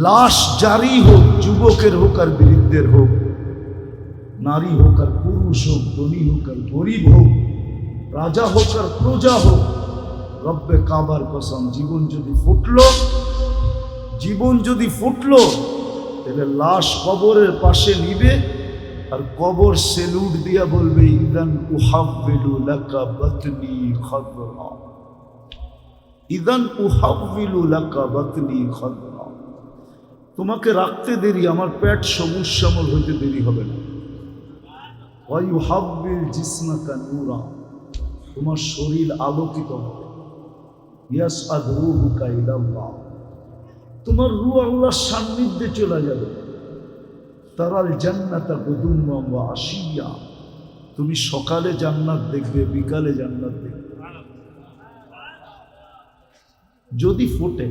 লাশ জারি হোক, যুবকের হোক আর বৃদ্ধের হোক, নারী হোক আর পুরুষ হোক, ধনী হোক আর গরিব হোক, রাজা হোক আর প্রজা হোক, রব্বে কাবার কসম, জীবন যদি ফুটলো তাহলে লাশ কবরের পাশে নিবে আর কবর সেলুট দিয়া বলবে, ইদান উহাব্বিলু লাকা বাতনি খাদরা, ইদান উহাব্বিলু লাকা বাতনি খাদরা। তোমাকে রাখতে দেরি, আমার পেট সবুজ শ্যামল হইতে দেরি হবে না। ওয়া ইউহাব্বিল জিসমাকা নূরা, তোমার শরীর আলোকিত হবে। ইয়াসআদ রূহুকা ইলাল্লাহ, তোমার রূহ আল্লাহর সান্নিধ্যে চলে যাবে। তারাল জান্নাতা গুদুম্মা ওয়া আশিয়া, তুমি সকালে জান্নাত দেখবে, বিকালে জান্নাত দেখবে যদি ফোটে।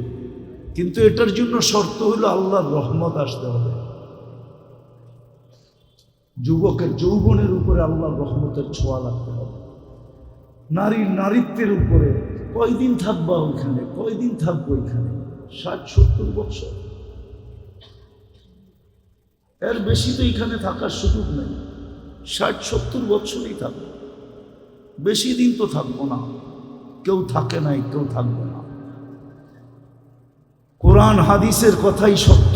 কিন্তু এটার জন্য শর্ত হইল আল্লাহর রহমত আসতে হবে। যুবকের যৌবনের উপরে আল্লাহর রহমতের ছোঁয়া লাগতে হবে। নারীর নারীত্বের উপরে কয়দিন থাকবা ওইখানে, কয়দিন থাকবো ওইখানে? 60-70 বছর, এর বেশি তো এখানে থাকার সুযোগ নেই। 60-70 বছরই থাকবো, বেশি দিন তো থাকবো না। কেউ থাকে নাই, কেউ থাকবে না। কোরআন হাদিসের কথাই সত্য,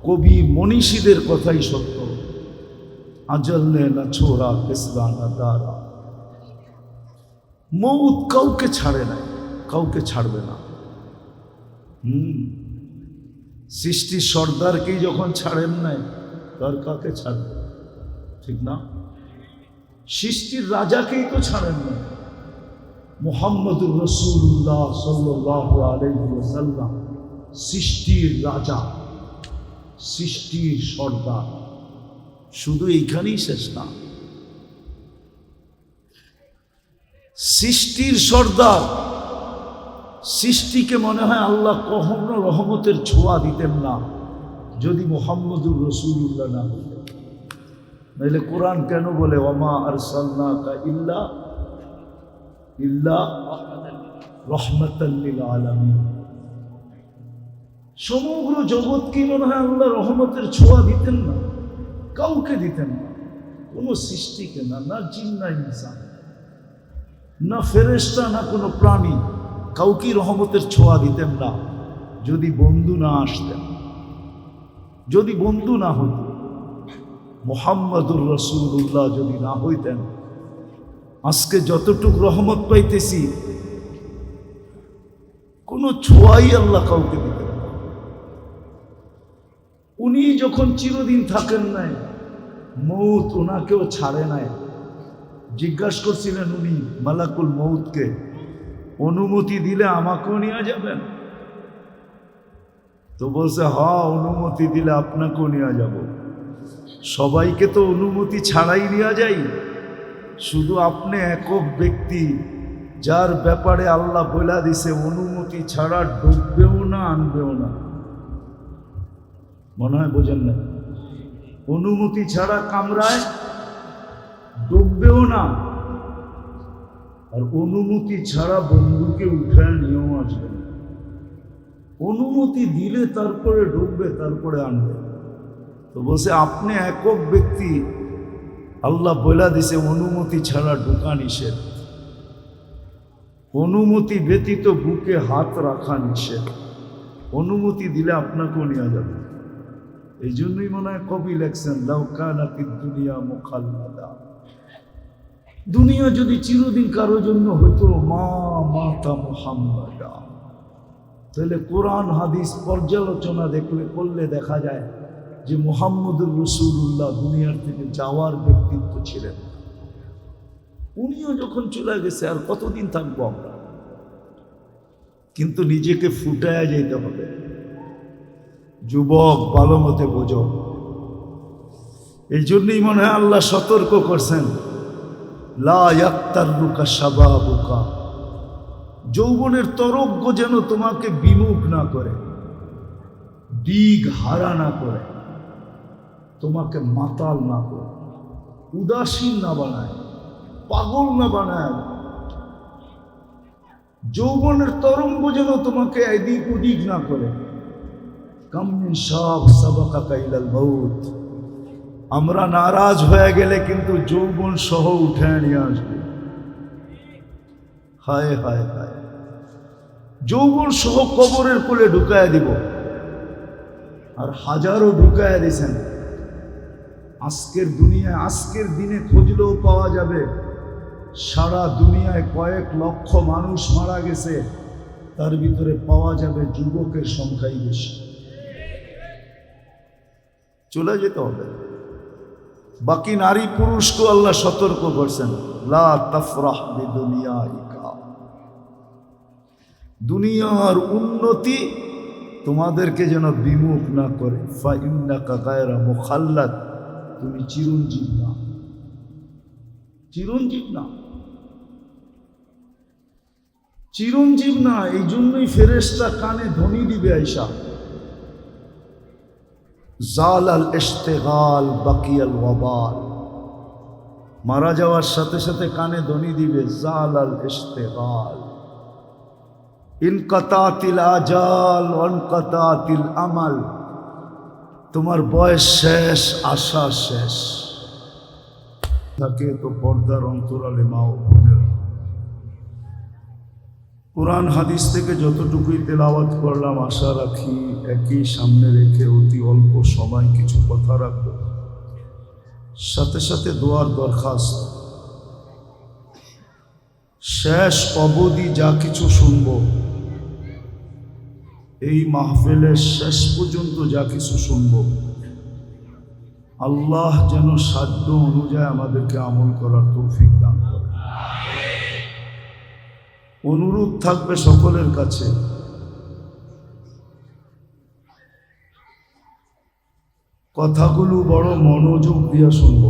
কবি মনীষীদের কথাই সত্য। আজল্লে না ছোড়া পেসলা না দাঁড়া, মৌত কাউকে ছাড়ে নাই, কাউকে ছাড়বে না। সৃষ্টির সর্দারকেই যখন ছাড়েন নাই, তার কাকে ছাড়বে? ঠিক না? সৃষ্টির রাজাকেই তো ছাড়েন না। মুহাম্মদুর রাসূলুল্লাহ সাল্লাল্লাহু আলাইহি ওয়াসাল্লাম সৃষ্টির রাজা, সৃষ্টির সর্দার। শুধু এইখানেই শেষ না, সৃষ্টির সর্দার। সৃষ্টিকে মনে হয় আল্লাহ কখনো রহমতের ছোঁয়া দিতেন না যদি মুহাম্মদুর রাসূলুল্লাহ না হতেন। নাহলে কোরআন কেন বলে ওয়ামা আরসালনাকা ইল্লা রাহমাতাল লিল আলামিন? সমগ্র জগৎকে মনে হয় আল্লাহ রহমতের ছোঁয়া দিতেন না, কাউকে দিতেন না, কোনো সৃষ্টিকে না, না জিন না ইনসান, না ফেরেশতা, না কোনো প্রাণী, কাউকে রহমতের ছোঁয়া দিতেন না যদি বন্ধু না আসতেন, যদি বন্ধু না হইত। মুহাম্মদুর রাসূলুল্লাহ যদি না হইতেন, আজকে যতটুক রহমত পাইতেছি কোনো ছোঁয়াই আল্লাহ কাউকে দিতেন না। উনি যখন চিরদিন থাকেন নাই, মৌত ওনাকেও ছাড়ে নাই। জিজ্ঞাসা করছিলেন উনি মালাকুল মৌতকে, অনুমতি দিলে আমাকেও নিয়ে যাবেন? তো বলছে, হ্যাঁ, অনুমতি দিলে আপনাকেও নিয়ে যাব। সবাইকে তো অনুমতি ছাড়াই নিয়ে যাই, শুধু আপনি একক ব্যক্তি যার ব্যাপারে আল্লাহ বলে দিছে অনুমতি ছাড়া ডুববেও না, আনবেও না। মনে হয় বোঝেন না? অনুমতি ছাড়া কামরায় ডুববেও না, আর অনুমতি ছাড়া বন্ধুকে উঠায় নিয়েও আসবে না। অনুমতি দিলে তারপরে ডুববে, তারপরে আনবে। তো বলছে আপনি একক ব্যক্তি, আল্লাহ বলে দিছে অনুমতি ছাড়া ঢোকা নিষেধ, অনুমতি ব্যতীত বুকে হাত রাখা নিষেধ। অনুমতি দিলে আপনাকেও নিয়ে যাবে। এই জন্যই মনে হয় কবি লেখছেন, লাউ কানাতিদ দুনিয়া মুখাল্লাদা, দুনিয়া যদি চিরদিন কারো জন্য হতো মা মাতা মুহাম্মাদা, তাহলে কোরআন হাদিস পর্যালোচনা করলে দেখা যায় যে মুহাম্মদুর রাসূলুল্লাহ দুনিয়ার থেকে যাওয়ার ব্যক্তিত্ব ছিলেন। উনিও যখন চলে গেছে, আর কতদিন থাকবো আমরা? কিন্তু নিজেকে ফুটায় যেতে হবে। যুবক, ভালো মতে বোঝো। এই জন্যই মনে হয় আল্লাহ সতর্ক করছেন, লা ইয়াক্তারুকা শাবাবুকা, যৌবনের তরঙ্গ যেন তোমাকে বিমুখ না করে, দিক হারা না করে, তোমাকে মাতাল না করে, উদাসীন না বানায়, পাগল না বানায়। যৌবনের তরঙ্গ যেন তোমাকে এদিক ওদিক না করে। কাম মিন শাব সাবাকাকা ইলাল মাউত, আমরা নারাজ হয়ে গেলে কিন্তু যৌবন সহ উঠে নিয়ে আসবে। হায় হায় হায়, যৌবন সহ কবরের কোলে ঢুকায় দিব। আর হাজারো ঢুকায় দিয়েছেন। আজকের দুনিয়ায়, আজকের দিনে খুঁজলেও পাওয়া যাবে, সারা দুনিয়ায় কয়েক লক্ষ মানুষ মারা গেছে, তার ভিতরে পাওয়া যাবে যুবকের সংখ্যাই বেশি। চলে যেতে হবে। বাকি নারী পুরুষকে আল্লাহ সতর্ক করছেন, লা তাফরাহ বিদুনিয়াইকা, দুনিয়ার উন্নতি তোমাদেরকে যেন বিমুখ না করে। ফাইন্নাকা গায়রা মুখাল্লাদ, তুমি চিরঞ্জীব না, চিরঞ্জীব না, চিরঞ্জীব না। এই জন্যই ফেরেশতা কানে ধ্বনি দিবে আইসা, জালাল ইশতিগাল বাকিয়াল ওয়াবাল, মারা যাওয়ার সাথে সাথে কানে ধ্বনি দিবে জালাল ইশতিগাল, ইনকাতাতিল আজাল ওয়ানকাতাতিল আমাল, তোমার বয়স শেষ, আশা শেষ। থাকে তো পর্দার অন্তরালে মা ও বোনেরা, কোরআন হাদিস থেকে যতটুকুই তেলাওয়াত করলাম, আশা রাখি একই সামনে রেখে অতি অল্প সময় কিছু কথা রাখব। সাথে সাথে দোয়ার দরখাস্ত, শেষ অবধি যা কিছু শুনব, এই মাহফিলের শেষ পর্যন্ত যা কিছু শুনব, আল্লাহ যেন সাধ্য অনুযায়ী আমাদেরকে আমল করার তৌফিক দান করে। অনুরোধ থাকবে সকলের কাছে, কথাগুলো বড় মনোযোগ দিয়ে শুনব,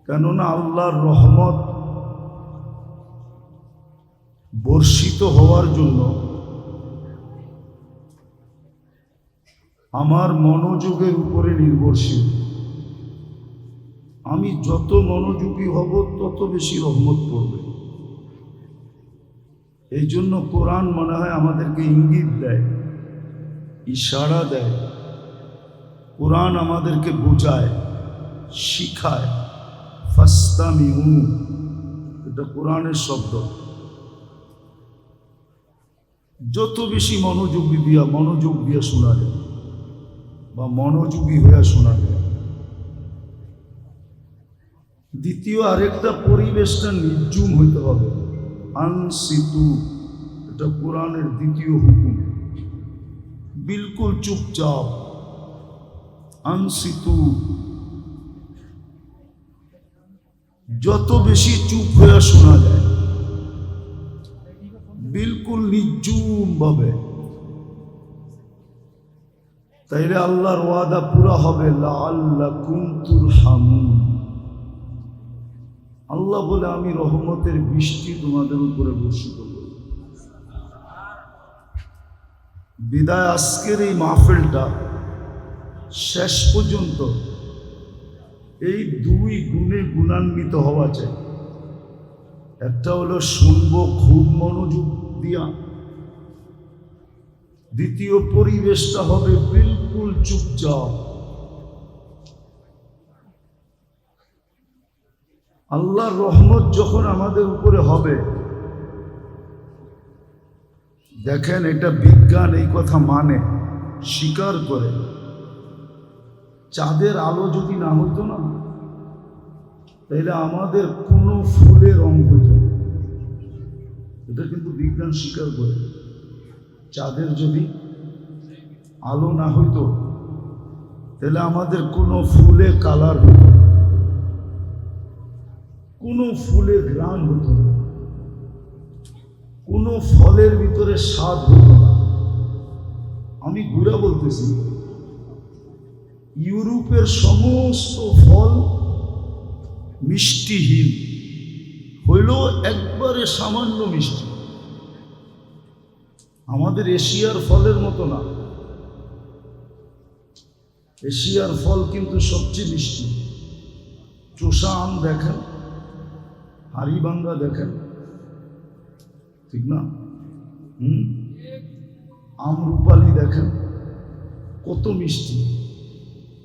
কেননা আল্লাহর রহমত বর্ষিত হওয়ার জন্য আমার মনোযোগের উপরে নির্ভরশীল। আমি যত মনোযোগী হব তত বেশি রহমত পড়বে। এই জন্য কোরআন মনে হয় আমাদেরকে ইঙ্গিত দেয়, ইশারা দেয়, কোরআন আমাদেরকে বোঝায়, শিখায়। ফাস্তামিউ, এটা কোরআনের শব্দ। যত বেশি মনোযোগ দিয়া শোনাবে বা মনোযোগী হইয়া শোনাবে। দ্বিতীয় আরেকটা, পরিবেশটা নির্জুম হইতে হবে। আনসিতু, এটা কোরআনের দ্বিতীয় হুকুম, বিলকুল চুপচাপ। আনসিতু, যত বেশি চুপ হইয়া শোনা যায়, বিলকুল নির্জুম ভাবে, তাইলে আল্লাহর ওয়াদা পুরা হবে। লাআল্লাকুম তুরহামুন, আল্লাহ বলে আমি রহমতের বৃষ্টি তোমাদের উপরে বর্ষিত করব। বিদায় আজকের এই মাহফিলটা শেষ পর্যন্ত এই দুই গুণে গুণান্বিত হওয়া চাই। একটা হলো শুনবো খুব মনোযোগ দিয়া, দ্বিতীয় পরিবেশটা হবে বিলকুল চুপচাপ। আল্লাহর রহমত যখন আমাদের উপরে হবে, দেখেন এটা বিজ্ঞান এই কথা মানে, স্বীকার করে। চাঁদের আলো যদি না হইতো না, তাহলে আমাদের কোনো ফুলের রং হইত না। এটা কিন্তু বিজ্ঞান স্বীকার করে। চাঁদের যদি আলো না হইতো, তাহলে আমাদের কোনো ফুলে কালার হইত না, কোনো ফুলে ঘ্রাণ হতো না, কোনো ফলের ভিতরে স্বাদ হতো না। আমি ঘুরে বলতেছি, ইউরোপের সমস্ত ফল মিষ্টিহীন, হইল একবারে সামান্য মিষ্টি। আমাদের এশিয়ার ফলের মতো না, এশিয়ার ফল কিন্তু সবচেয়ে মিষ্টি। চোষা আম দেখেন, হাড়িভাঙ্গা দেখেন, ঠিক না? আমরুপালি দেখেন কত মিষ্টি,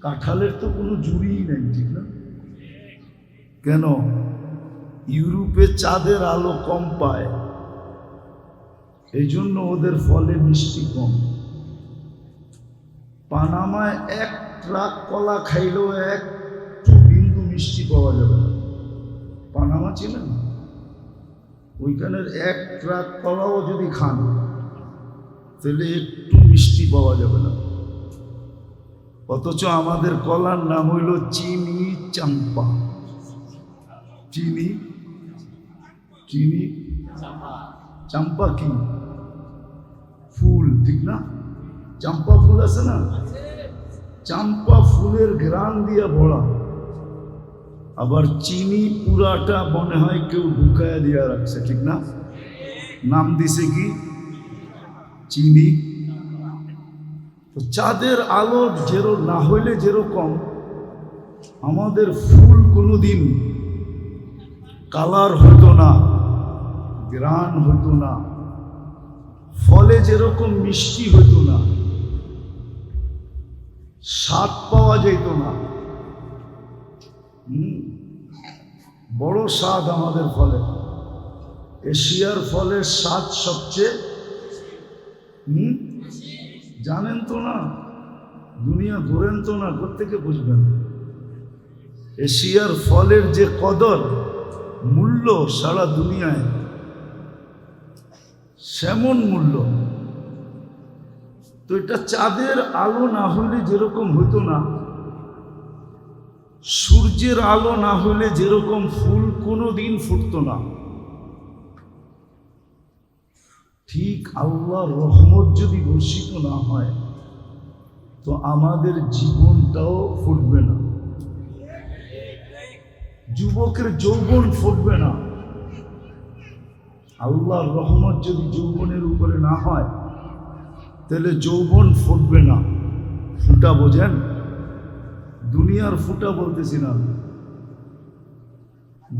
কাঁঠালের তো কোনো জুড়িই নেই, ঠিক না? কেন? ইউরোপে চাঁদের আলো কম পায়, এই জন্য ওদের ফলে মিষ্টি কম। পানামায় এক ট্রাক কলা খাইলেও একটু বিন্দু মিষ্টি পাওয়া যাবে না। পানামা ছিলেন, ওইখানের এক ট্রাক কলাও যদি খান তাহলে একটু মিষ্টি পাওয়া যাবে না। অথচ আমাদের কলার নাম হইল চিনি চাম্পা। চিনি চিনি চাম্পা কি ফুল, ঠিক না? চাম্পা ফুল আছে না, চাম্পা ফুলের ঘ্রাণ দিয়া ভরা। আবার চিনি পুরাটা মনে হয় কেউ ঢুকায়া দিয়া রাখছে, ঠিক না? নাম দিছে কি? চিনি। তো চাঁদের আলো না হইলে যেরকম আমাদের ফুল কোনোদিন কালার হতো না, গ্রান হতো না, ফলে যেরকম মিষ্টি হতো না, স্বাদ পাওয়া যেত না। বড় স্বাদ আমাদের ফলে। এশিয়ার ফলের স্বাদ সবচেয়ে জানেন তো না, দুনিয়া ঘুরেন তো না, কোত্থেকে বুঝবেন? এশিয়ার ফলের যে কদর মূল্য সারা দুনিয়ায়, সেমন মূল্য। তো এটা চাঁদের আলো না হলে যেরকম হতো না, সূর্যের আলো না হলে যেরকম ফুল কোনোদিন ফুটতো না, ঠিক আল্লাহর রহমত যদি বর্ষিত না হয় তো আমাদের জীবনটাও ফুটবে না। যুবকের যৌবন ফুটবে না। আল্লাহর রহমত যদি যৌবনের উপরে না হয় তাহলে যৌবন ফুটবে না। ফুটা বোঝেন? দুনিয়ার ফুটা বলতেছি না,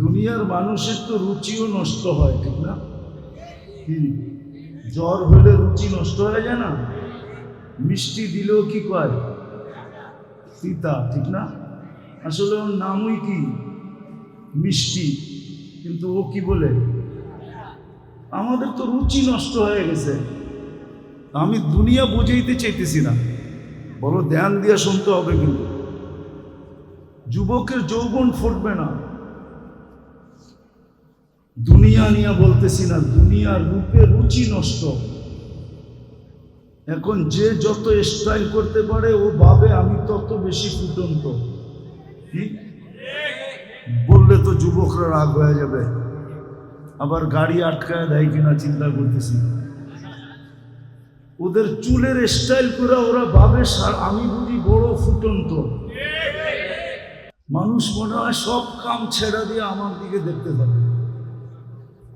দুনিয়ার মানুষের তো রুচিও নষ্ট হয়, ঠিক না? কি জ্বর হলে রুচি নষ্ট হয়ে যায় না? মিষ্টি দিলেও কি কয়? তিতা, ঠিক না? আসলে ওর নামই কি মিষ্টি, কিন্তু ও কি বলে? আমাদের তো রুচি নষ্ট হয়ে গেছে। আমি দুনিয়া বুঝাইতে চাইতেছি না, বড় ধ্যান দিয়ে শুনতে হবে। কিন্তু যুবকের যৌবন ফুটবে না। দুনিয়া নিয়ে বলতেছি না, দুনিয়ার রূপে রুচি নষ্ট। এখন যে যত স্টাইল করতে পারে ও ভাবে আমি তত বেশি ফুটন্ত। কি বললে তো যুবকরা রাগ হয়ে যাবে, আবার গাড়ি আটকায় দেয় কিনা চিন্তা করতেছি। ওদের চুলের স্টাইল করে ওরা ভাবে আমি বুঝি বড় ফুটন্ত। মানুষ মনে হয় সব কাম ছেড়া দিয়ে আমার দিকে দেখতে থাকে,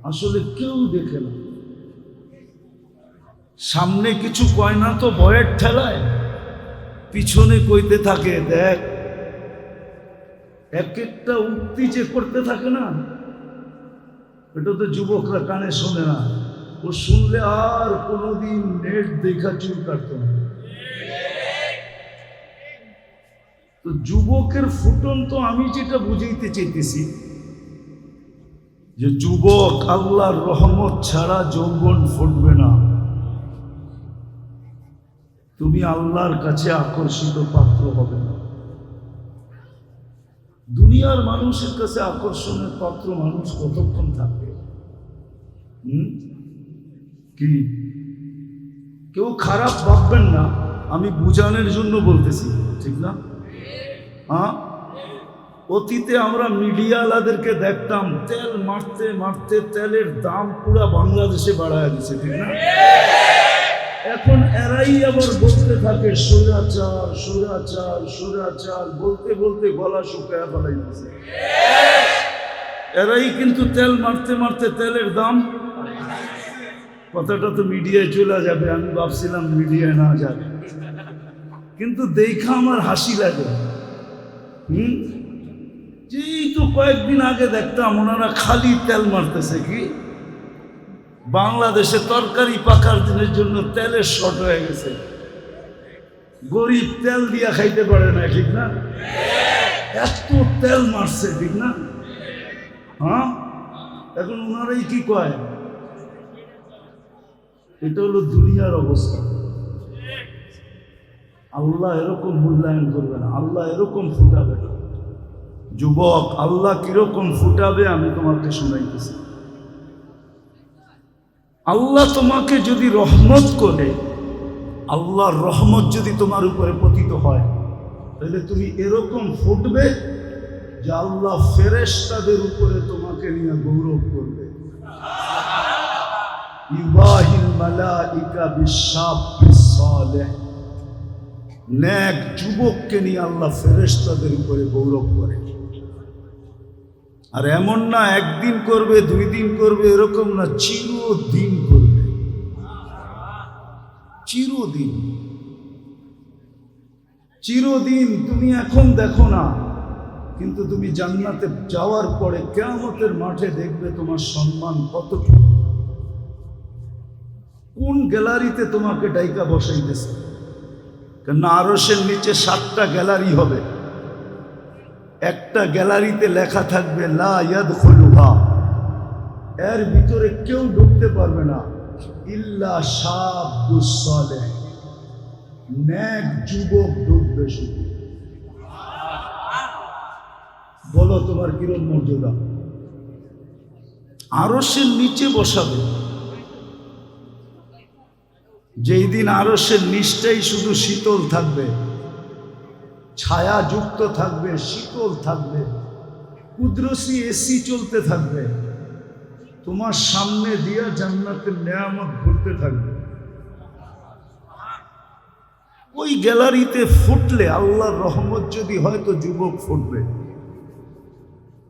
আসলে কেউ দেখে না। সামনে কিছু কয় না তো ভয়ের ঠেলায় পিছনে কইতে থাকে, দেখ। এক একটা উক্তি যে করতে থাকে না, এটা তো যুবকরা কানে শোনে না। ও শুনলে আর কোনোদিন নেট দেখা চুল কাটত না। তো যুবকের ফুটন্ত আমি যেটা বুঝাইতে চাইতেছি যে যুবক, আল্লাহর রহমত ছাড়া যৌবন ফুটবে না। তুমি আল্লাহর কাছে আকর্ষিত পাত্র হবে না। দুনিয়ার মানুষের কাছে আকর্ষণের পাত্র মানুষ কতক্ষণ থাকবে? কি কেউ খারাপ ভাববেন না, আমি বুঝানোর জন্য বলতেছি, ঠিক না? হ্যাঁ, অতীতে আমরা মিডিয়াওয়ালাদেরকে দেখতাম তেল মারতে মারতে তেলের দাম পুরা বাংলাদেশে বাড়ায় দিচ্ছে, ঠিক না? এখন এরাই আবার বলতে থাকে স্বৈরাচার স্বৈরাচার স্বৈরাচার, বলতে বলতে গলা শুকায় ফেলাইতেছে। এরাই কিন্তু তেল মারতে মারতে তেলের দাম, কথাটা তো মিডিয়ায় চলে যাবে, আমি ভাবছিলাম মিডিয়ায় না যাবে, কিন্তু দেখা আমার হাসি লাগে। যেই তো কয়েকদিন আগে দেখতাম ওনারা খালি তেল মারতেছে, কি বাংলাদেশে তরকারি পাকার দিনের জন্য তেলের শর্ট হয়ে গেছে, গরিব তেল দিয়া খাইতে পারে না, ঠিক না? এত তেল মারছে, ঠিক না? হ্যাঁ, এখন ওনারাই কি কয়, এটা হলো দুনিয়ার অবস্থা। আল্লাহ এরকম মূল্যায়ন করবে না, আল্লাহ এরকম ফুটাবে না। যুবক, আল্লাহ কিরকম ফুটাবে আমি তোমাকে শুনাইতেছি। আল্লাহ তোমাকে যদি রহমত করে, আল্লাহর রহমত যদি তোমার উপরে পতিত হয়, তাহলে তুমি এরকম ফুটবে যে আল্লাহ ফেরেশতাদের উপরে তোমাকে নিয়ে গৌরব করবে। ইবাহিল মালাইকা বিশাবিস সালেহ, নেক যুবককে নিয়ে আল্লাহ ফেরেশতাদের উপরে গৌরব করে। আর এমন না একদিন করবে, 2 দিন করবে, এরকম না, চিরদিন করবে, চিরদিন। চিরদিন তুমি এখন দেখো না, কিন্তু তুমি জান্নাতে যাওয়ার পরে কিয়ামতের মাঠে দেখবে তোমার সম্মান কতটুকু। কোন গ্যালারিতে তোমাকে ডাইকা বসাইতেছে? কেন আরশের নিচে 7টা গ্যালারি হবে, একটা গ্যালারিতে লেখা থাকবে লা ইয়াদখুলুহা, এর ভিতরে কেউ ঢুকতে পারবে না, ইল্লা শাবুস সালেহ, নেক যুবক ঢুকবে শুধু। বলো তোমার কিরম মর্যাদা? আরশের নিচে বসাবে, যেই দিন আরশের নিচটাই শুধু শীতল থাকবে, ছায়াযুক্ত থাকবে, শীতল থাকবে, কুদরতি এসি চলতে থাকবে, তোমার সামনে দিয়ে জান্নাতের নেয়ামত ঘুরতে থাকবে। ওই গ্যালারিতে ফুটলে আল্লাহর রহমত যদি হয় তো যুবক ফুটবে,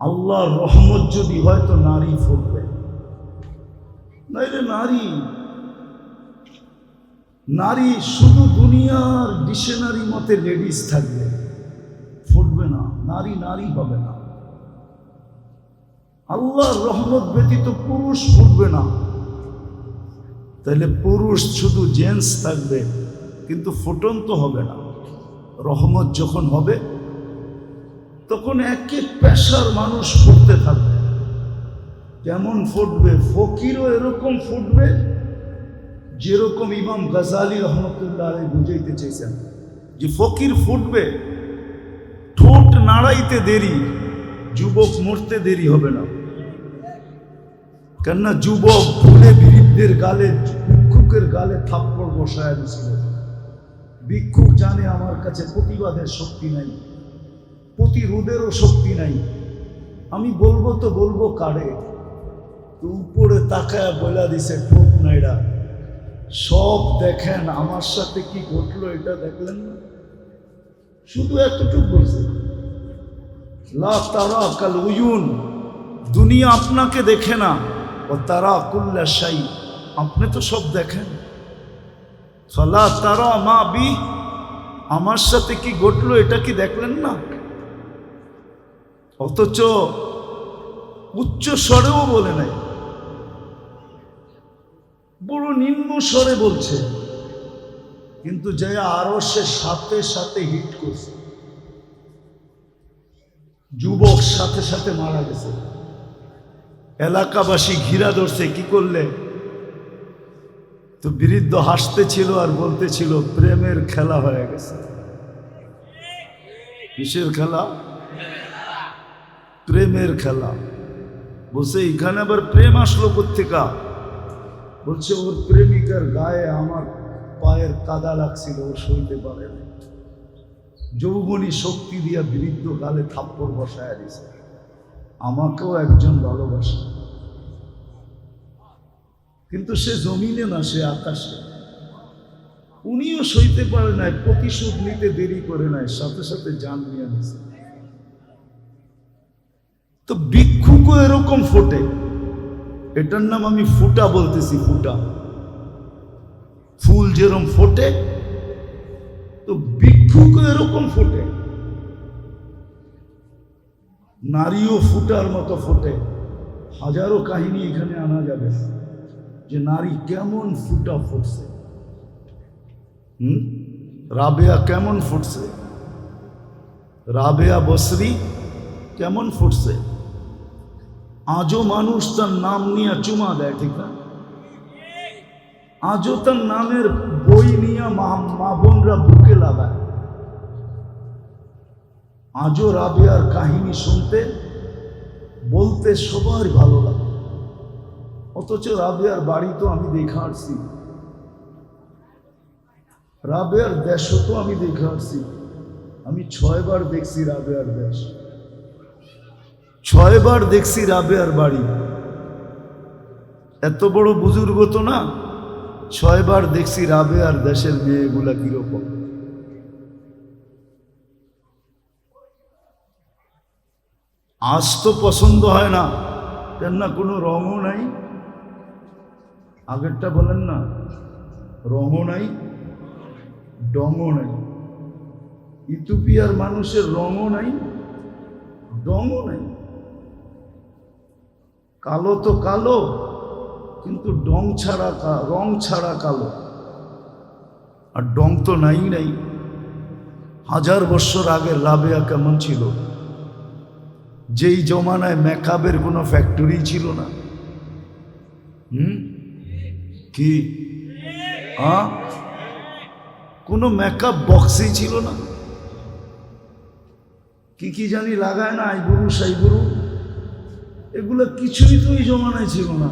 আল্লাহর রহমত যদি হয় তো নারী ফুটবে, নাইলে নারী শুধু দুনিয়ার ডিকশনারি মতে লেডিস থাকবে, ফুটবে না, নারী হবে না। আল্লাহর রহমত ব্যতীত পুরুষ ফুটবে না, তাহলে পুরুষ শুধু জেন্টস থাকবে, কিন্তু ফুটন্ত হবে না। রহমত যখন হবে তখন একে পেশার মানুষ ফুটতে থাকবে। কেমন ফুটবে? ফকিরও এরকম ফুটবে যেরকম ইমাম গাজালি রহমতুল্লাহ আলাইহি বুঝাইতে চেয়েছেন, যে ফকির ফুটবে, ঠোঁট নাড়াইতে দেরি, যুবক মরতে দেরি হবে না। কেননা যুবক ভুলে বিরিদ্ধের গালে, ভিক্ষুকের গালে থাপ্পড় বসায় দিয়েছিল। ভিক্ষুক জানে আমার কাছে প্রতিবাদের শক্তি নাই, প্রতিরোধেরও শক্তি নাই, আমি বলবো তো বলবো কারে, তো উপরে তাকায় বলা দিছে ঠোঁট নাইড়া, সব দেখেন আমার সাথে কি ঘটলো এটা দেখলেন না? শুধু এতটুকু বলছে, লা তারা কাল উয়ুন, দুনিয়া আপনাকে দেখে না, ও তারা কুল্লা শাই, আপনি তো সব দেখেন। ফালা তারা মা বি, আমার সাথে কি ঘটলো এটা কি দেখলেন না? অথচ উচ্চ স্বরেও বলে নাই, বড় নিম্ন স্বরে বলছে, কিন্তু যে আরো সে সাথে সাথে হিট করছে, যুবক সাথে সাথে মারা গেছে। এলাকাবাসী ঘিরা ধরছে, কি করলে? তো বৃদ্ধ হাসতেছিল আর বলতেছিল প্রেমের খেলা হয়ে গেছে। কিসের খেলা? প্রেমের খেলা। বলছে এখানে আবার প্রেম আসলো কোত্থেকা? বলছে ওর প্রেমিকার গায়ে আমার পায়ের কাদা লাগছিল, ও সইতে পারে না, যৌবনী শক্তি দিয়া বৃদ্ধ গালে থাপ্পড় বসায় দিছে। আমাকেও একজন ভালোবাসে, কিন্তু সে জমিনে না, সে আকাশে। উনিও সইতে পারে নাই, প্রতিশোধ নিতে দেরি করে নাই, সাথে সাথে জান নিয়ে নিছে। তো ভিক্ষুকও এরকম ফোটে, এটার নাম আমি ফুটা বলতেছি, ফুটা। ফুল যেরকম ফোটে, তো ভিক্ষুকও এরকম ফোটে, নারীও ফুটার মতো ফোটে। হাজারো কাহিনী এখানে আনা যাবে, যে নারী কেমন ফুটা ফুটছে, রাবেয়া কেমন ফুটছে, রাবেয়া বসরি কেমন ফুটছে। আজও মানুষ তার নাম নিয়ে চুমা দেয়, ঠিক না? আজও তার নামের বই নিয়ে মা বোনরা বুকে লাগায়। আজও রাবেয়ার কাহিনী শুনতে বলতে সবার ভালো লাগে। অথচ রাবেয়ার বাড়ি তো আমি দেখে আসছি, রাবেয়ার দেশও তো আমি দেখে আসছি। আমি 6 বার দেখছি রাবেয়ার দেশ, 6 বার দেখছি রাবেয়ার বাড়ি। এত বড় বুজুর্গ তো না, 6 বার দেখছি রাবেয়ার দেশের মেয়েগুলা কিরকম। আজ তো পছন্দ হয় না, কেন না কোনো রঙও নাই। আগেরটা বলেন না, রঙও নাই, ডঙও নাই। ইথিওপিয়ার মানুষের রঙও নাই, ডঙও নাই। কালো তো কালো, কিন্তু রং ছাড়া কালো। আর ডং তো নাই। 1000 বছর আগের রাবেয়া কেমন ছিল? যেই জমানায় মেকআপের কোনো ফ্যাক্টরি ছিল না। কি কোনো মেকআপ বক্সই ছিল না। কি জানি লাগায় না, আইবুরু সাইবুরু, এগুলো কিছুই তো এই জমানায় ছিল না।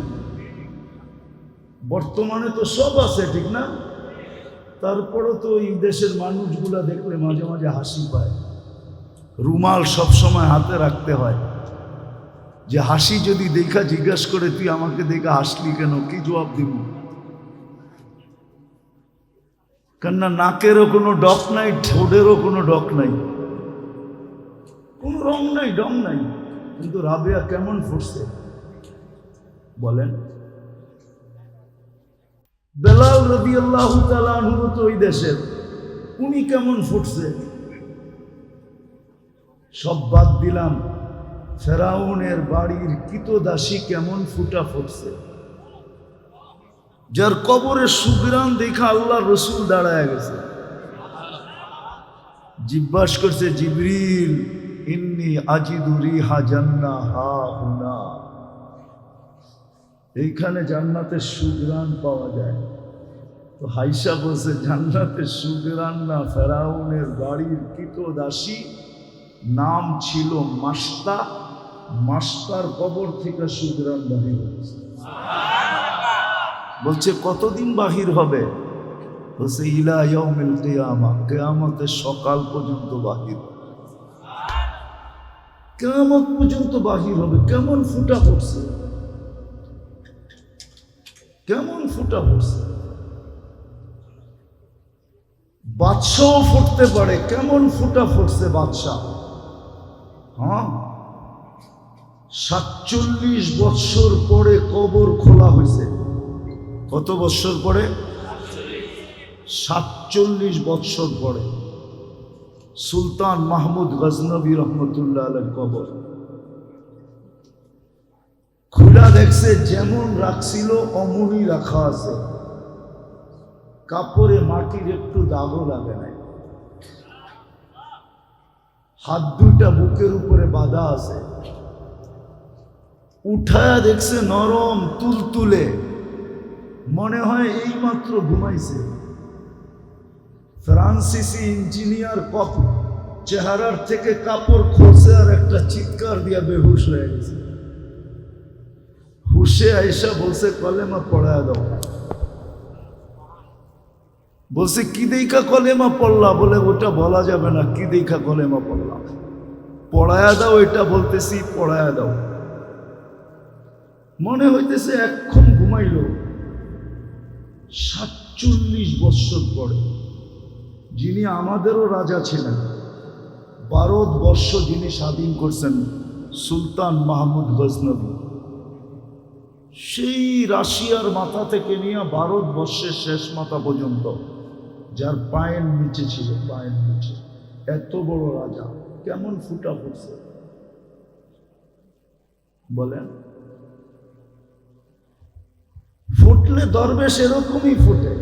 বর্তমানে তো সব আছে, ঠিক না? তারপরও তো এই দেশের মানুষগুলা দেখলে মাঝে মাঝে হাসি পায়। রুমাল সবসময় হাতে রাখতে হয়, যে হাসি যদি দেখা জিজ্ঞাসা করে তুই আমাকে দেখা হাসলি কেন, কি জবাব দিব? কেননা নাকেরও কোনো ডক নাই, ঠোঁটেরও কোনো ডক নাই, কোনো রং নাই, ডং নাই। কিন্তু রাবেয়া কেমন ফুটছে বলেন? বেলাল রাদিয়াল্লাহু তাআলা আনহু তো ওই দেশের, উনি কেমন ফুটছে? সব বাদ দিলাম, ফেরাউনের বাড়ির কৃতদাসী কেমন ফুটা ফুটছে, যার কবরের সুগ্রাণ দেখা আল্লাহ রসুল দাঁড়ায় গেছে। জিজ্ঞাসা করছে, জিবরিল ইন্নী আজিদু রিহা জান্নাহ হা হুনা, এইখানে জান্নাতের সুগ্রাণ পাওয়া যায়। তো হাইসা বলছে, জান্নাতের সুগ্রাণ না, ফেরাউনের বাড়ির কৃতদাসী, নাম ছিল মাস্তা, মাস্তার কবর থেকে সুগ্রাণ বাহির হয়েছে। বলছে কতদিন বাহির হবে? বলছে ইলা ইয়াউমিল কিয়ামা, কিয়ামতের সকাল পর্যন্ত বাহির, কিয়ামত পর্যন্ত বাহির হবে। কেমন ফুটা পড়ছে, কেমন ফুটা পড়ছে। বাদশাও ফুটতে পারে, কেমন ফুটা ফুটছে বাদশা। 47 বৎসর পরে কবর খোলা হয়েছে। কত বৎসর পরে? 47 বৎসর পরে সুলতান মাহমুদ গজনবী রহমতুল্লাহ আলাইহির কবর খুলা দেখছে, যেমন রাখছিল অমনই রাখা আছে। কাপড়ে মাটির একটু দাগও লাগে নাই। হাত দুইটা বুকের উপরে বাঁধা আছে। উঠায়া দেখছে নরম তুলতুলে, মনে হয় এইমাত্র ঘুমাইছে। ফ্রান্সিসি ইঞ্জিনিয়ার চেহারার থেকে কাপড় খুলছে আর একটা চিৎকার দিয়া বেহুশ হয়ে গেছে। হুশে আইসা বলছে কলেমা পড়ায়া দাও। বলছে কি দেখা কলেমা পড়লা? বলে ওটা বলা যাবে না, কি দেখা কলেমা পড়লাম। পড়ায়া দাও, এটা বলতেছি পড়ায়া দাও। মনে হইতেছে এক্ষণ ঘুমাইল। 47 বৎসর পরে, যিনি আমাদেরও রাজা ছিলেন, ভারতবর্ষ যিনি স্বাধীন করছেন, সুলতান মাহমুদ গজনবী, সেই রাশিয়ার মাথা থেকে নিয়ে ভারতবর্ষের শেষ মাথা পর্যন্ত, যার পায়ের নিচে ছিল, পায়ের নিচে এত বড় রাজা, কেমন ফুটা ফুটছে বলেন? ফুটলে দরবেশ এরকমই ফুটে।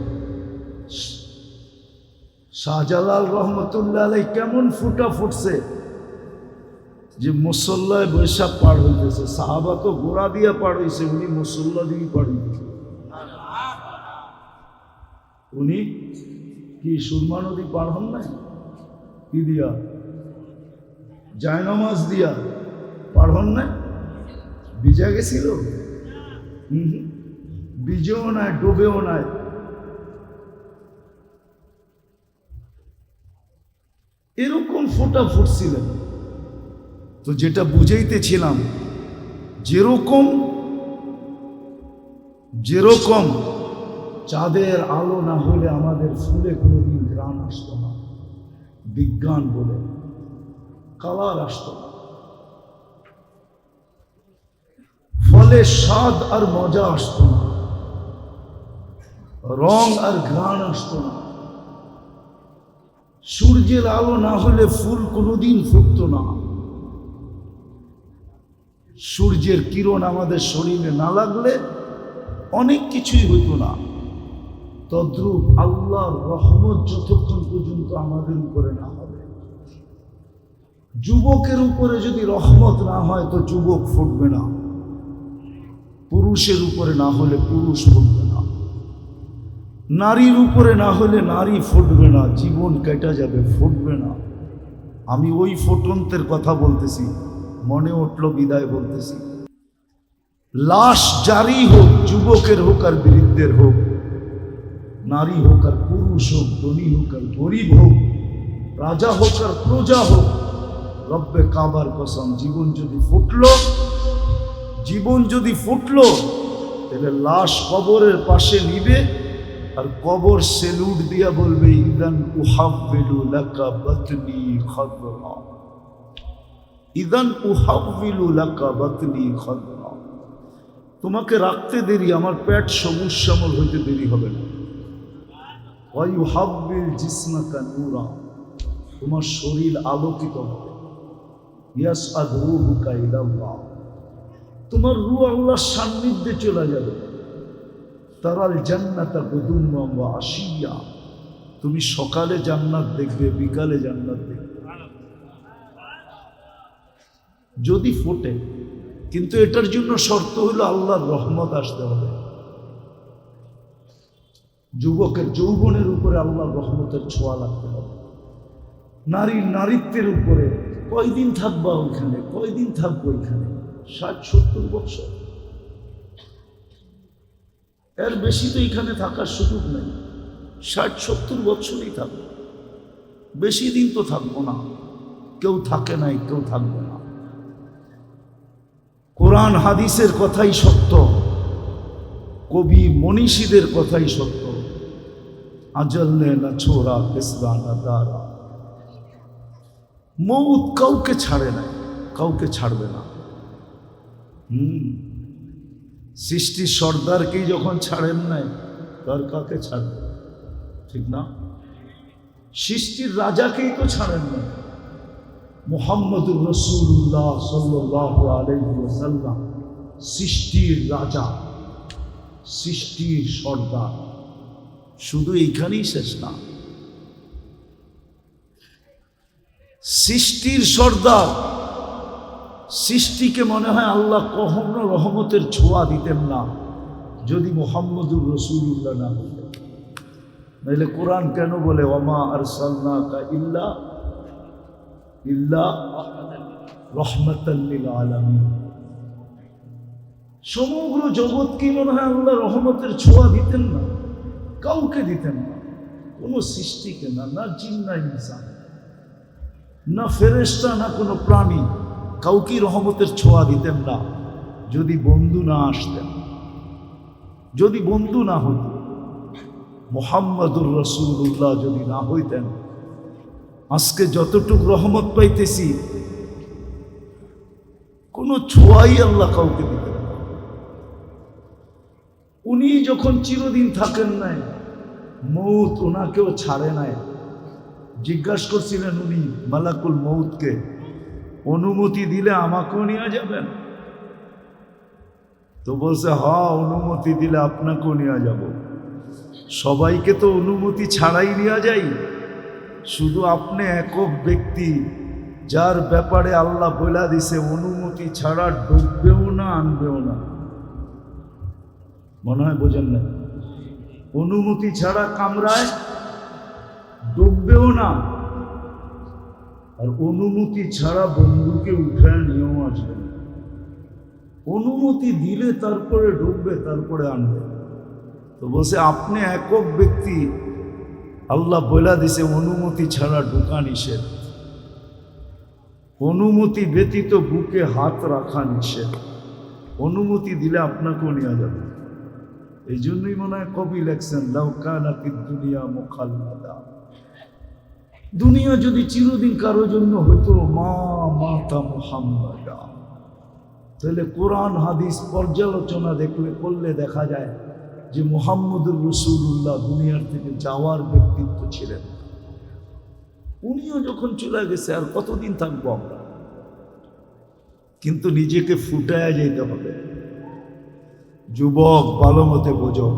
শাহজালাল রহমতুল্লাহ আলাইহি কেমন ফুটা ফুটছে যে মুসল্লায় বৈশা পার হইতেছে। সাহাবা তো গোড়া দিয়ে পার হইছে, উনি মুসল্লা দিয়ে পার হইতেছে। উনি কি সুরমা নদী পার হন নাই? কি দিয়া? জায়নামাজ দিয়া পার হন নাই? ভিজা গেছিল? ভিজেও নাই, ডুবেও নাই। এরকম ফোঁটা ফুটছিলেন। তো যেটা বুঝাইতেছিলাম, যেরকম যেরকম চাঁদের আলো না হলে আমাদের ফুলে কোনোদিন ঘ্রাণ আসতো না, বিজ্ঞান বলে কালার আসতো না, ফলে স্বাদ আর মজা আসতো না, রং আর ঘ্রাণ আসতো না। সূর্যের আলো না হলে ফুল কোনোদিন ফুটতো না। সূর্যের কিরণ আমাদের শরীরে না লাগলে অনেক কিছুই হইতো না। তদ্রূপ আল্লাহর রহমত যতক্ষণ পর্যন্ত আমাদের উপরে না হবে, যুবকের উপরে যদি রহমত না হয় তো যুবক ফুটবে না, পুরুষের উপরে না হলে পুরুষ ফুটবে না, নারীর উপরে না হলে নারী ফুটবে না, জীবন কেটে যাবে, ফুটবে না। আমি ওই ফুটন্তের কথা বলতেছি, মনে উঠল বিদায় বলতেছি। লাশ জারি হোক, যুবকের হোক আর বৃদ্ধের হোক, নারী হোক আর পুরুষ হোক, ধনী হোক আর গরিব হোক, রাজা হোক আর প্রজা হোক, রব্বে কাবার কসম, জীবন যদি ফুটলো তাহলে লাশ কবরের পাশে নিবে আর কবর সেলুট দিয়া বলবে, ইদান উহাব্বিলু লাকা বাতনি খাদরা, ইদান উহাব্বিলু লাকা বাতনি খাদরা। তোমাকে রাখতে দেরি, আমার পেট সবুজ শ্যামল হইতে দেরি হবে না। ওয়া ইউহাব্বিল জিসমাকা নূরা, তোমার শরীর আলোকিত হবে। ইয়াসআদ রূহুকা ইলাল্লাহ, তোমার রূহ আল্লাহর সান্নিধ্যে চলে যাবে। তারাল জান্নাতা গুদুম্মা ওয়া আশিয়া, তুমি সকালে জান্নাত দেখবে, বিকালে জান্নাত দেখবে যদি ফোটে। কিন্তু এটার জন্য শর্ত হলো আল্লাহর রহমত আসতে হবে। যুবকের যৌবনের উপরে আল্লাহর রহমতের ছোঁয়া লাগতে হবে। নারীর নারীত্বের উপরে কয়দিন থাকবা ওইখানে, কয়দিন থাকবো ওইখানে? 60-70 বছর, এর বেশি তো এখানে থাকার সুযোগ নেই। 60-70 বছরই থাকবো, বেশি দিন তো থাকবো না। কেউ থাকে নাই, কেউ থাকবে না। কোরআন হাদিসের কথাই সত্য, কবি মনীষীদের কথাই সত্য। আজল নে না ছোড়া কেসরা না দারা, মৌত কাউকে ছাড়ে নাই, কাউকে ছাড়বে না। সৃষ্টির সর্দারকেই যখন ছাড়েন নাই, তার কাকে ছাড়বে? ঠিক না? সৃষ্টির রাজাকেই তো ছাড়েন না। মুহাম্মদুর রাসূলুল্লাহ সাল্লাল্লাহু আলাইহি ওয়াসাল্লাম সৃষ্টির রাজা, সৃষ্টির সর্দার। শুধু এইখানেই শেষ না, সৃষ্টির সর্দার। সৃষ্টিকে মনে হয় আল্লাহ কখনো রহমতের ছোঁয়া দিতেন না যদি মুহাম্মদুর রাসূলুল্লাহ না হতেন। নাহলে কোরআন কেন বলে ওয়ামা আরসালনাকা ইল্লা রাহমাতাল লিল আলামিন? সমগ্র জগৎকে মনে হয় আল্লাহ রহমতের ছোঁয়া দিতেন না, কাউকে দিতেন না, কোনো সৃষ্টিকে না, না জিন না ইনসান, না ফেরেশতা, না কোনো প্রাণী, কাউকে রহমতের ছোঁয়া দিতেন না যদি বন্ধু না আসতেন, যদি বন্ধু না হইত। মুহাম্মদুর রাসূলুল্লাহ যদি না হইতেন, আজকে যতটুক রহমত পাইতেছি কোনো ছোঁয়াই আল্লাহ কাউকে দিতেন না। উনি যখন চিরদিন থাকেন নাই, মৌত ওনাকেও ছাড়ে নাই। জিজ্ঞাসা করছিলেন উনি মালাকুল মৌতকে, অনুমতি দিলে আমাকেও নিয়ে যাবেন? তো তো বলছে হ্যাঁ, অনুমতি দিলে আপনাকেও নিয়ে যাব। সবাইকে তো অনুমতি ছাড়াই নেওয়া যায়, শুধু আপনি একক ব্যক্তি যার ব্যাপারে আল্লাহ বলে দিছে অনুমতি ছাড়া ডুববেও না আনবেও না। মনে হয় বোঝেন না? অনুমতি ছাড়া কামরায় ডুববেও না, আর অনুমতি ছাড়া বন্ধুকে উঠায় নিয়েও আসবে না। অনুমতি দিলে তারপরে ডুববে, তারপরে আনবে। তো বলছে আপনি একক ব্যক্তি, আল্লাহ বলে দিছে অনুমতি ছাড়া ঢোকা নিষেধ, অনুমতি ব্যতীত বুকে হাত রাখা নিষেধ। অনুমতি দিলে আপনাকেও নেওয়া যাবে। এই জন্যই মনে হয় কবি লেখছেন লাউ কানাতিদ দুনিয়া মুখাল্লাদা, দুনিয়া যদি চিরদিন কারো জন্য হতো মা মাতা মুহাম্মাদা, তাহলে কোরআন হাদিস পর্যালোচনা করলে দেখা যায় যে মুহাম্মদুর রাসূলুল্লাহ দুনিয়ার থেকে যাওয়ার ব্যক্তিত্ব ছিলেন। উনিও যখন চলে গেছে আর কতদিন থাকবো আমরা? কিন্তু নিজেকে ফুটায় যেতে হবে। যুবক ভালো মতে বোঝো।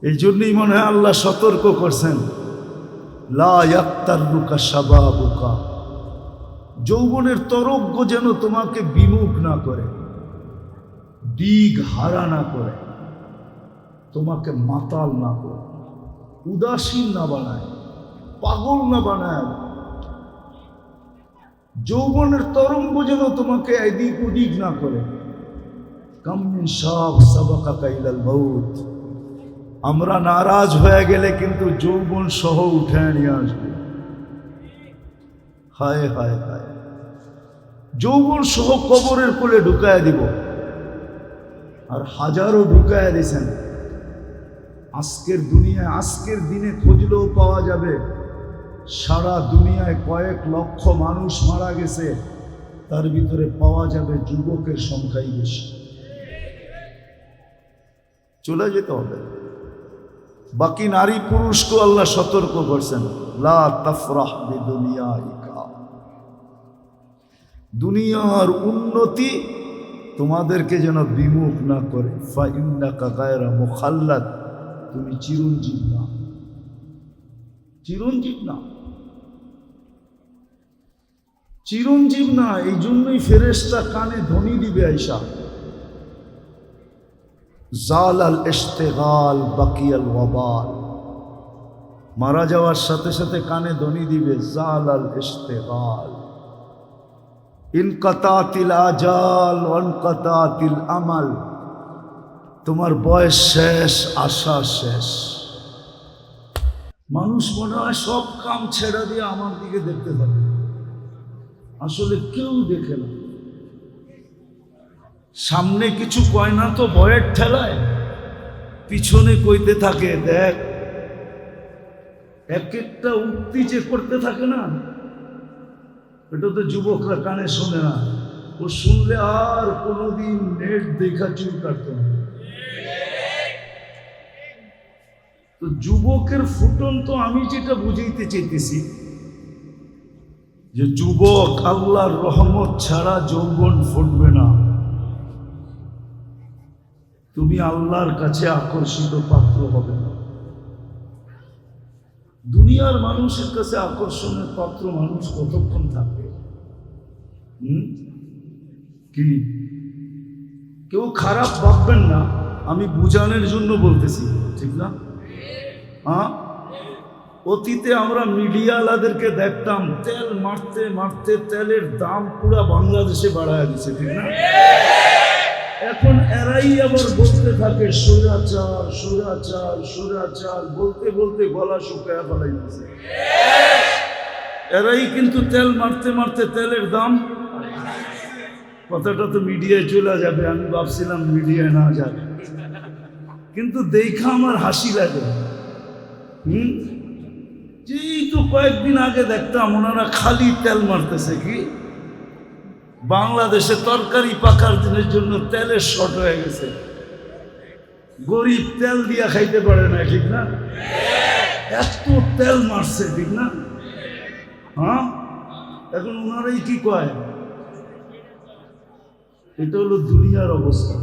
এই জন্যই মনে হয় আল্লাহ সতর্ক করছেন লা ইয়াক্তারুকা শাবাবুকা, যৌবনের তরঙ্গ যেন তোমাকে বিমুখ না করে, দিক হারা না করে, তোমাকে মাতাল না করে, উদাসীন না বানায়, পাগল না বানায়। যৌবনের তরঙ্গ যেন তোমাকে এদিক ওদিক না করে। কাম মিন শাব সাবাকা ইলাল মাউত, আমরা নারাজ হয়ে গেলে কিন্তু যৌবন সহ উঠে নিয়ে আসবে। হায় হায় হায়, যৌবন সহ কবরের কোলে ঢুকায় দিব। আর হাজারো ঢুকায় দিয়েছেন। আজকের দুনিয়ায়, আজকের দিনে খুঁজলেও পাওয়া যাবে সারা দুনিয়ায় কয়েক লক্ষ মানুষ মারা গেছে, তার ভিতরে পাওয়া যাবে যুবকের সংখ্যাই বেশি। চলে যেতে হবে। বাকি নারী পুরুষকে আল্লাহ সতর্ক করছেন লা তাফরাহ বিদুনিয়াইকা, দুনিয়ার উন্নতি তোমাদেরকে যেন বিমুখ না করে। ফাইন্নাকা গায়রা মুখাল্লাদ, তুমি চিরঞ্জীব না, চিরঞ্জীব না, চিরঞ্জীব না। এই জন্যই ফেরেশতা কানে ধ্বনি দিবে আইসা, জালাল ইশতিগাল বাকিয়াল ওয়াবাল, মারা যাওয়ার সাথে সাথে কানে ধ্বনি দিবে জালাল ইশতিগাল, ইনকাতাতিল আজাল ওয়ানকাতাতিল আমাল, তোমার বয়স শেষ, আশা শেষ। মানুষ মনে হয় সব কাম ছেড়ে দিয়ে আমার দিকে দেখতে থাকে, আসলে কেউ দেখে না। সামনে কিছু কয় না তো ভয়ের ঠেলায়, পিছনে কইতে থাকে দেখ। এক একটা উক্তি যে করতে থাকে না, এটা তো যুবকরা কানে শোনে না। ও শুনলে আর কোনোদিন নেট দেখা চুল কাটত না। তো যুবকের ফুটন তো আমি যেটা বুঝাইতে চাইতেছি যে যুবক, আল্লাহর রহমত ছাড়া যৌবন ফুটবে না। তুমি আল্লাহর কাছে আকর্ষিত পাত্র হবে না। দুনিয়ার মানুষের কাছে আকর্ষণের পাত্র মানুষ কতক্ষণ থাকবে? কি কেউ খারাপ ভাববেন না, আমি বুঝানোর জন্য বলতেছি, ঠিক না? হ্যাঁ, অতীতে আমরা মিডিয়াওয়ালাদেরকে দেখতাম তেল মারতে মারতে তেলের দাম পুরা বাংলাদেশে বাড়ায় দিছে, ঠিক না? এখন এরাই আবার বলতে থাকে স্বৈরাচার স্বৈরাচার স্বৈরাচার, বলতে বলতে গলা শুকায় ফেলাইতেছে। এরাই কিন্তু তেল মারতে মারতে তেলের দাম, কথাটা তো মিডিয়ায় চলে যাবে, আমি ভাবছিলাম মিডিয়ায় না যাবে, কিন্তু দেখা আমার হাসি লাগে। যেই তো কয়েকদিন আগে দেখতাম ওনারা খালি তেল মারতেছে। কি বাংলাদেশে তরকারি পাকার দিনের জন্য তেলের শর্ট হয়ে গেছে, গরিব তেল দিয়া খাইতে পারে না, ঠিক না? এত তেল মারছে, ঠিক না? হ্যাঁ, এখন ওনারাই কি কয়, এটা হলো দুনিয়ার অবস্থা।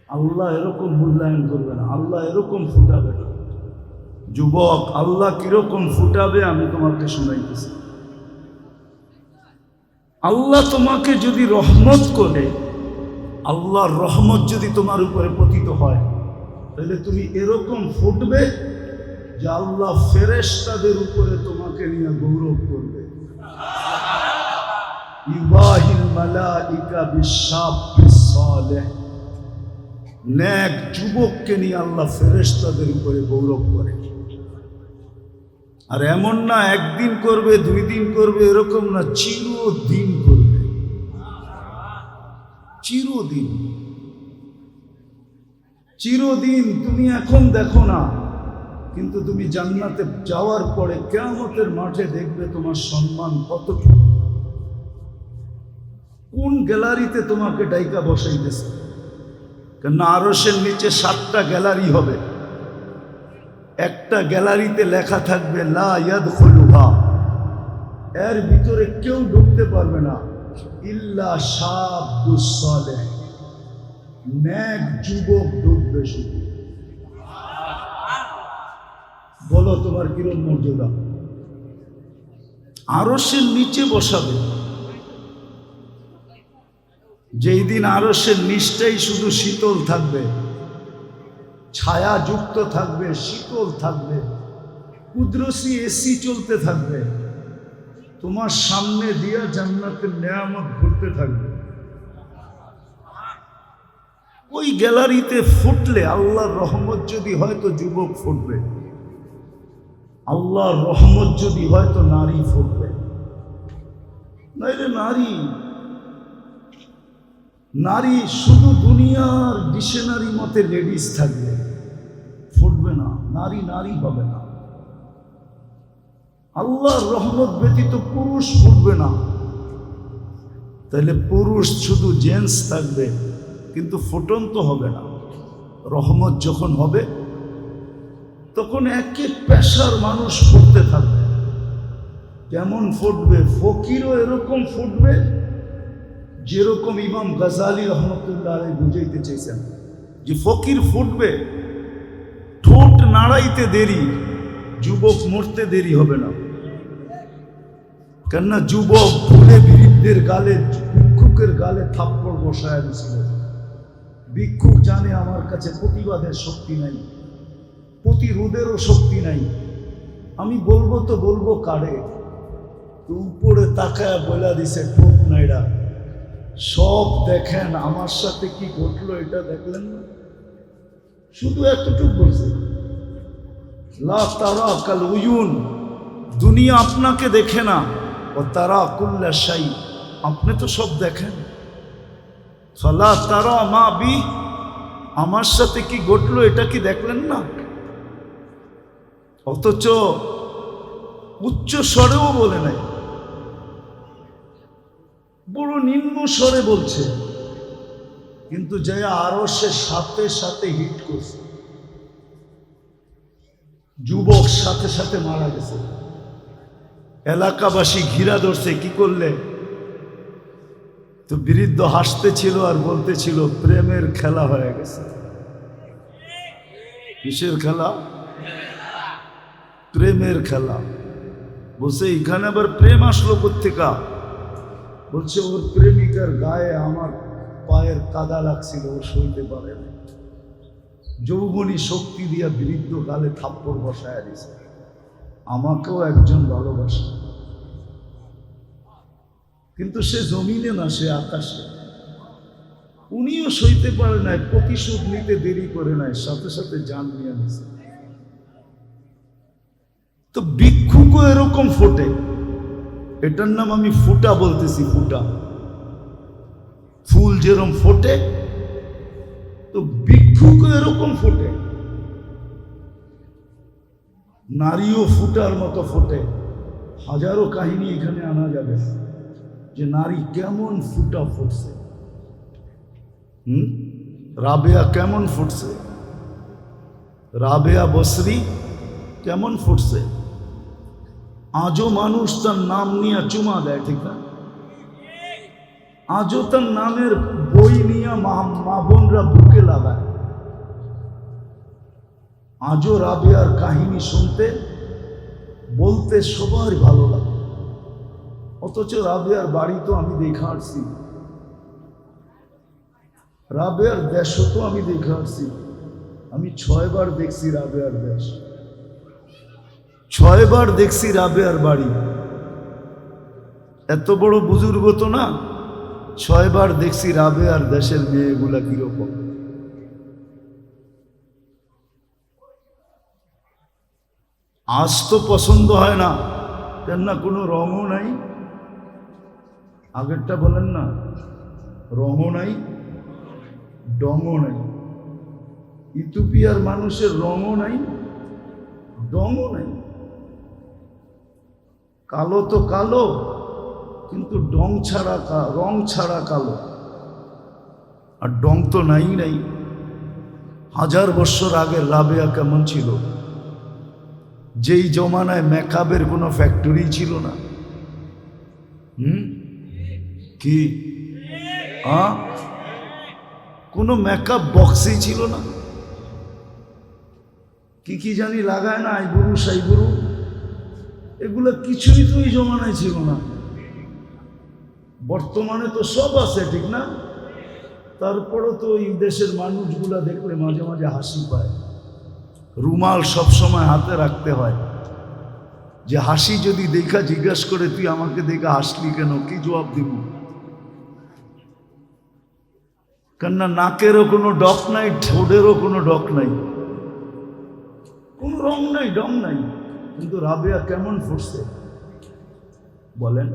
আল্লাহ এরকম মূল্যায়ন করবে না, আল্লাহ এরকম ফুটাবে না। যুবক, আল্লাহ কিরকম ফুটাবে আমি তোমাকে শোনাইতেছি। আল্লাহ তোমাকে যদি রহমত করে, আল্লাহর রহমত যদি তোমার উপরে পতিত হয়, তাহলে তুমি এরকম ফুটবে যে আল্লাহ ফেরেশতাদের উপরে তোমাকে নিয়ে গৌরব করবে। ইবাহিল মালাইকা বিশাবিস সালেহ, নেক যুবককে নিয়ে আল্লাহ ফেরেশতাদের উপরে গৌরব করে। আর এমন না একদিন করবে, 2 দিন করবে, এরকম না, চিরদিন করবে, চিরদিন। চিরদিন তুমি এখন দেখো না, কিন্তু তুমি জান্নাতে যাওয়ার পরে কিয়ামতের মাঠে দেখবে তোমার সম্মান কতটুকু। কোন গ্যালারিতে তোমাকে ডাইকা বসাইতেছে? কেন আরশের নিচে 7টা গ্যালারি হবে। একটা গ্যালারিতে লেখা থাকবে লা ইয়াদখুলুহা, এর ভিতরে কেউ ঢুকতে পারবে না, ইল্লা শাবুস সালেহ, নেক যুবক ঢুকবে শুধু। বলো তোমার কিরম মর্যাদা? আরশের নিচে বসাবে। যেই দিন আরশের নিচটাই শুধু শীতল থাকবে, ছায়া যুক্ত থাকবে, শীতল থাকবে, কুদরতি এসি চলতে থাকবে, তোমার সামনে দিয়া জান্নাতের নেয়ামত ঘুরতে থাকবে। ওই গ্যালারিতে ফুটলে আল্লাহর রহমত যদি হয় তো যুবক ফুটবে, আল্লাহর রহমত যদি হয় তো নারী ফুটবে। নাইলে নারী শুধু দুনিয়ার ডিকশনারি মতে লেডিস থাকবে, ফুটবে না, নারী হবে না। আল্লাহর রহমত ব্যতীত পুরুষ ফুটবে না। তাহলে পুরুষ শুধু জেন্টস থাকবে, কিন্তু ফুটন্ত হবে না। রহমত যখন হবে তখন একে পেশার মানুষ ফুটতে থাকবে। কেমন ফুটবে? ফকিরও এরকম ফুটবে যেরকম ইমাম গাজালি রহমতুল্লাহ আলাইহি বুঝাইতে চেয়েছেন, যে ফকির ফুটবে, ঠোঁট নাড়াইতে দেরি, যুবক মরতে দেরি হবে না। কেননা যুবক ভুলে বৃদ্ধের গালে, ভিক্ষুকের গালে থাপ্পড় বসায় দিয়েছিল। ভিক্ষুক জানে আমার কাছে প্রতিবাদের শক্তি নাই, প্রতিরোধেরও শক্তি নাই, আমি বলবো তো বলবো কারে। তো উপরে তাকায় বলে দিছে, ঠোঁট নাইড়া, সব দেখেন, আমার সাথে কি ঘটলো এটা দেখলেন না? শুধু এতটুকু বলছে, লা তারা কাল উয়ুন, দুনিয়া আপনাকে দেখে না, ও তারা কুল্লা শাই, আপনি তো সব দেখেন। ফালা তারা মা বি, আমার সাথে কি ঘটলো এটা কি দেখলেন না? অথচ উচ্চ স্বরেও বলে নাই, বড় নিম্ন স্বরে বলছে, কিন্তু যে আরশের সাথে সাথে হিট করছে। যুবক সাথে সাথে মারা গেছে। এলাকাবাসী ঘিরা ধরছে, কি করলে? তো বৃদ্ধ হাসতেছিল আর বলতেছিল, প্রেমের খেলা হয়ে গেছে। কিসের খেলা? প্রেমের খেলা। বলছে এখানে আবার প্রেম আসলো কোত্থেকা? বলছে ওর প্রেমিকার গায়ে আমার পায়ের কাদা লাগছিল, ও সইতে পারে না। যৌবনী শক্তি দিয়া বৃদ্ধ গালে থাপ্পড় বসায় দিছে। আমাকেও একজন ভালোবাসে, কিন্তু সে জমিনে না, সে আকাশে। উনিও সইতে পারে নাই, প্রতিশোধ নিতে দেরি করে নাই, সাথে সাথে জান নিয়ে নিছে। তো ভিক্ষুকও এরকম ফোটে, এটার নাম আমি ফুটা বলতেছি, ফুটা। ফুল যেরকম ফোটে, তো ভিক্ষুকও এরকম ফোটে। নারীও ফুটার মতো ফোটে। হাজারো কাহিনী এখানে আনা যাবে যে নারী কেমন ফুটা ফুটছে। রাবেয়া কেমন ফুটছে, রাবেয়া বসরি কেমন ফুটছে। আজও মানুষ তার নাম নিয়ে চুমা দেয়, ঠিক না? আজও তার নামের বই নিয়ে মা বোনরা বুকে লাগায়। আজও রাবেয়ার কাহিনী শুনতে বলতে সবার ভালো লাগে। অথচ রাবেয়ার বাড়ি তো আমি দেখা আসছি, রাবেয়ার দেশও তো আমি দেখা আসছি। আমি 6 বার দেখছি রাবেয়ার দেশ, 6 বার দেখছি রাবেয়ার বাড়ি। এত বড় বুজুর্গ তো না, 6 বার দেখছি রাবেয়ার দেশের মেয়েগুলা কিরকম। আজ তো পছন্দ হয় না, কেননা কোনো রঙও নাই। আগেরটা বলেন না, রঙও নাই, ডঙও নাই। ইথিওপিয়ার মানুষের রঙও নাই, ডঙও নাই। কালো তো কালো, কিন্তু রং ছাড়া কালো। আর ডং তো নাই নাই। 1000 বছর আগের রাবেয়া কেমন ছিল? যেই জমানায় মেকআপের কোনো ফ্যাক্টরি ছিল না। কি কোনো মেকআপ বক্সই ছিল না। কি জানি লাগায় না, আইবুরু সাইবুরু, এগুলো কিছুই তো এই জমানায় ছিল না। বর্তমানে তো সব আছে, ঠিক না? তারপরও তো এই দেশের মানুষগুলা দেখলে মাঝে মাঝে হাসি পায়। রুমাল সবসময় হাতে রাখতে হয়, যে হাসি যদি দেখা জিজ্ঞাসা করে তুই আমাকে দেখা হাসলি কেন, কি জবাব দিব? কেননা নাকেরও কোনো ডক নাই, ঠোঁটেরও কোনো ডক নাই, কোনো রং নাই, ডং নাই। কিন্তু রাবেয়া কেমন ফুটছে বলেন?